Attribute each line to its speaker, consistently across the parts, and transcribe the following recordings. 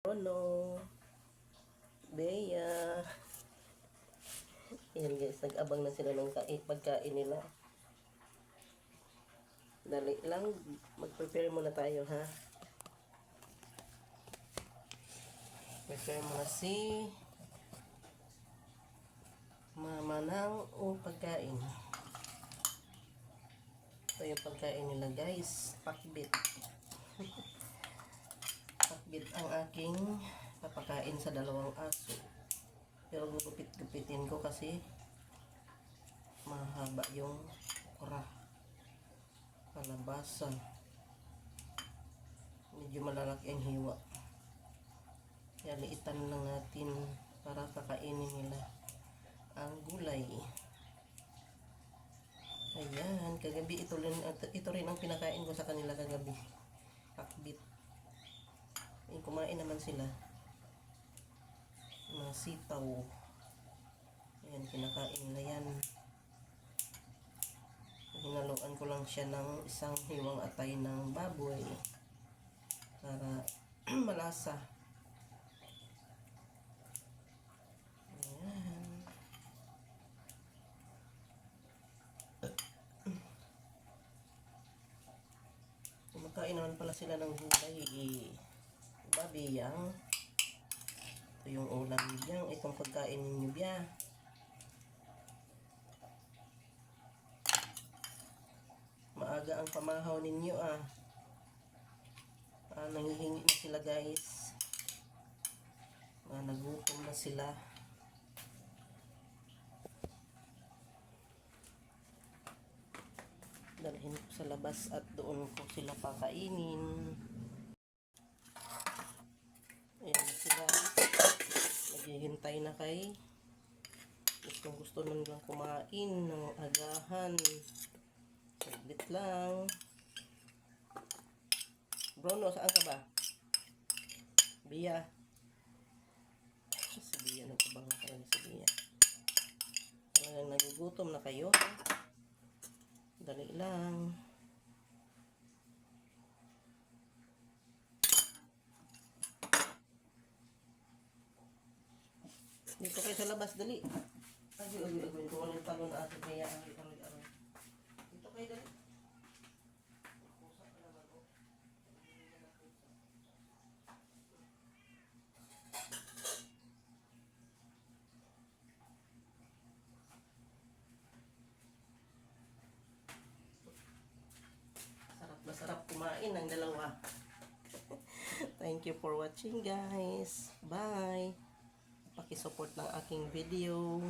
Speaker 1: Rono, Bea. Ayan guys, nag-abang na sila ng pagkain nila. Dali lang, mag-prepare muna tayo ha. Prepare muna si mama ng pagkain. Ito yung pagkain nila guys, pakbit. Pakbit ang aking papakain sa dalawang aso. Pero gupit-gupitin ko kasi mahaba yung okra, kalabasa. Medyo malalaki ang hiwa. Kaya liitan lang natin para kakainin nila ang gulay. Ayan, kagabi ito rin ang pinakain ko sa kanila kagabi. Pakbit. Kumain naman sila. Mga sitaw. Ayan, kinakain nila yan. Hinaluan ko lang siya ng isang hiwang atay ng baboy para malasa. Ayan. Kumakain naman pala sila ng gulay. Babiyang. Ito yung ulam niyang. Itong pagkain ninyo biya. Maaga ang pamahaw ninyo nangihingi na sila guys. Nagutom na sila. Dalhin ko sa labas at doon ko sila pakainin. Ayan sila. Naghihintay na kay gusto nang kumain ng agahan. Saglit lang. Bruno, saan ka ba? Bia. Si Bia, nagkabang na talaga si Bia. Talagang nagugutom na kayo. Dali lang. Dito kayo sa labas, dali. Agoy. Kung walang talon na ato kaya aroy. Dito kayo, dali. Masarap kumain ng dalawa. Thank you for watching guys. Bye. Paki-support ng aking video.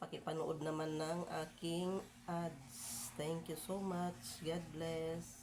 Speaker 1: Paki-panood naman ng aking ads. Thank you so much. God bless.